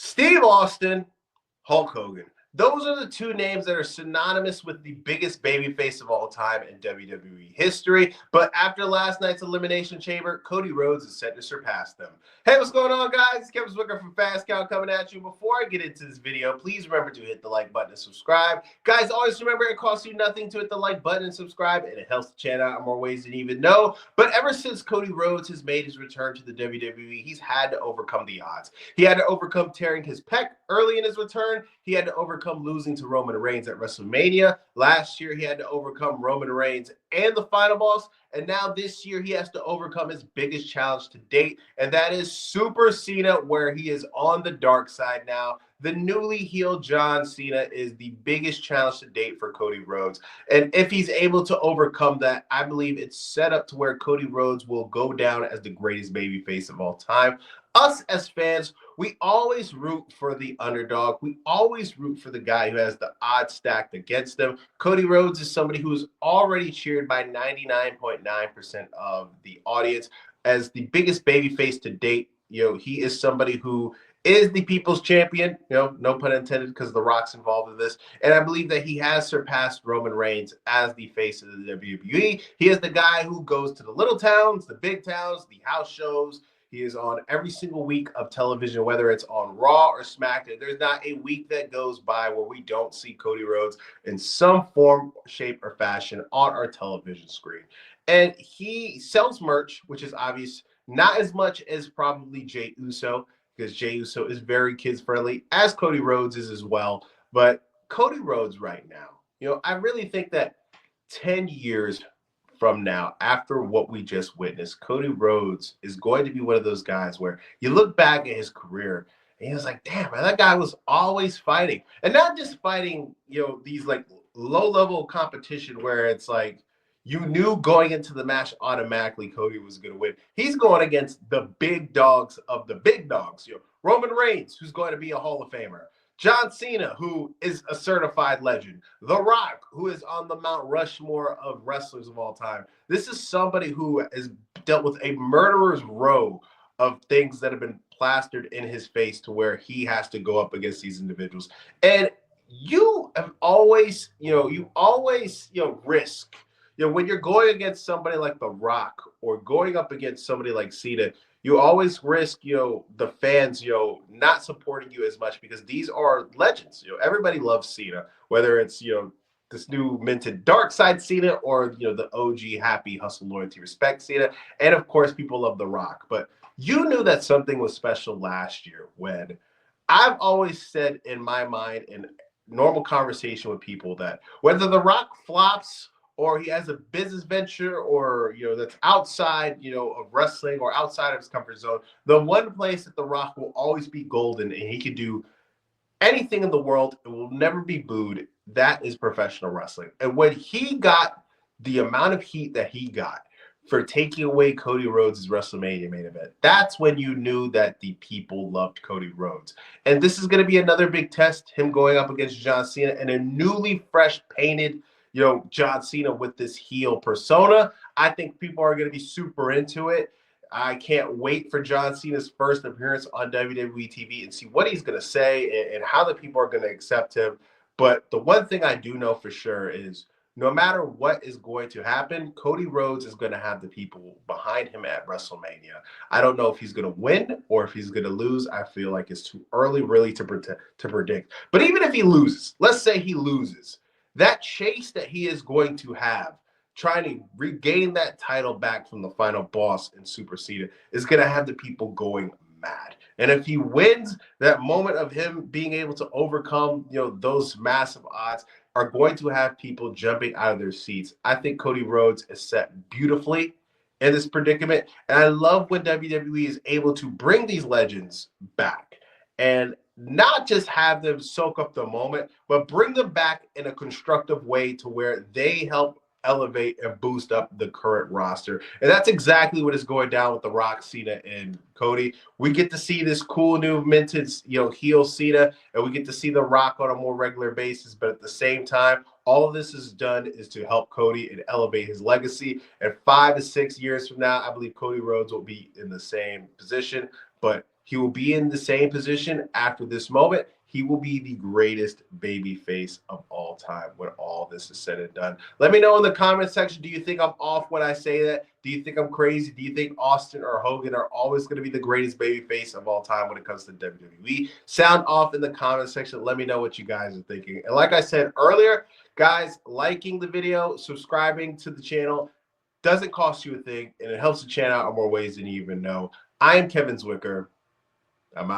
Steve Austin, Hulk Hogan. Those are the two names that are synonymous with the biggest babyface of all time in WWE history. But after last night's Elimination Chamber, Cody Rhodes is set to surpass them. Hey, what's going on, guys? It's Kevin Zwicker from Fast Count coming at you. Before I get into this video, please remember to hit the like button and subscribe. Guys, always remember it costs you nothing to hit the like button and subscribe, and it helps the channel out in more ways than you even know. But ever since Cody Rhodes has made his return to the WWE, he's had to overcome the odds. He had to overcome tearing his pec early in his return. He had to overcome losing to Roman Reigns at WrestleMania. Last year, he had to overcome Roman Reigns and the final boss. And now this year, he has to overcome his biggest challenge to date, and that is Super Cena, where he is on the dark side now. The newly healed John Cena is the biggest challenge to date for Cody Rhodes. And if he's able to overcome that, I believe it's set up to where Cody Rhodes will go down as the greatest babyface of all time. Us as fans, we always root for the underdog. We always root for the guy who has the odds stacked against them. Cody Rhodes is somebody who is already cheered by 99.9% of the audience as the biggest babyface to date. He is somebody who is the people's champion, no pun intended, because The Rock's involved in this. And I believe that he has surpassed Roman Reigns as the face of the WWE. He is the guy who goes to the little towns, the big towns, the house shows. He is on every single week of television, whether it's on Raw or SmackDown. There's not a week that goes by where we don't see Cody Rhodes in some form, shape, or fashion on our television screen. And he sells merch, which is obvious, not as much as probably Jey Uso, because Jey Uso is very kids-friendly, as Cody Rhodes is as well. But Cody Rhodes right now, I really think that 10 years from now, after what we just witnessed, Cody Rhodes is going to be one of those guys where you look back at his career and he was like, damn, man, that guy was always fighting. And not just fighting, these like low-level competition where it's like you knew going into the match automatically Cody was going to win. He's going against the big dogs of the big dogs. Roman Reigns, who's going to be a Hall of Famer. John Cena, who is a certified legend. The Rock, who is on the Mount Rushmore of wrestlers of all time. This is somebody who has dealt with a murderer's row of things that have been plastered in his face to where he has to go up against these individuals. And you have always, risk. When you're going against somebody like The Rock or going up against somebody like Cena, you always risk, the fans, not supporting you as much because these are legends. Everybody loves Cena, whether it's, this new minted dark side Cena or, the OG happy hustle, loyalty, respect Cena. And of course, people love The Rock. But you knew that something was special last year when I've always said in my mind in normal conversation with people that whether The Rock flops or he has a business venture or, that's outside, of wrestling or outside of his comfort zone, the one place that The Rock will always be golden and he can do anything in the world, it will never be booed, that is professional wrestling. And when he got the amount of heat that he got for taking away Cody Rhodes' WrestleMania main event, that's when you knew that the people loved Cody Rhodes. And this is going to be another big test, him going up against John Cena and a newly fresh painted John Cena with this heel persona. I think people are going to be super into it. I can't wait for John Cena's first appearance on WWE TV and see what he's going to say and how the people are going to accept him. But the one thing I do know for sure is no matter what is going to happen, Cody Rhodes is going to have the people behind him at WrestleMania. I don't know if he's going to win or if he's going to lose. I feel like it's too early really to predict. But even if he loses, let's say he loses, that chase that he is going to have, trying to regain that title back from the final boss in Super Cena, is going to have the people going mad. And if he wins, that moment of him being able to overcome, those massive odds are going to have people jumping out of their seats. I think Cody Rhodes is set beautifully in this predicament. And I love when WWE is able to bring these legends back and not just have them soak up the moment, but bring them back in a constructive way to where they help elevate and boost up the current roster. And that's exactly what is going down with The Rock, Cena, and Cody. We get to see this cool new minted, heel Cena, and we get to see The Rock on a more regular basis. But at the same time, all of this is done is to help Cody and elevate his legacy. And 5 to 6 years from now, I believe Cody Rhodes will be in the same position. But He will be in the same position after this moment. He will be the greatest babyface of all time when all this is said and done. Let me know in the comment section, do you think I'm off when I say that? Do you think I'm crazy? Do you think Austin or Hogan are always going to be the greatest babyface of all time when it comes to WWE? Sound off in the comment section. Let me know what you guys are thinking. And like I said earlier, guys, liking the video, subscribing to the channel doesn't cost you a thing, and it helps the channel out in more ways than you even know. I am Kevin Zwicker.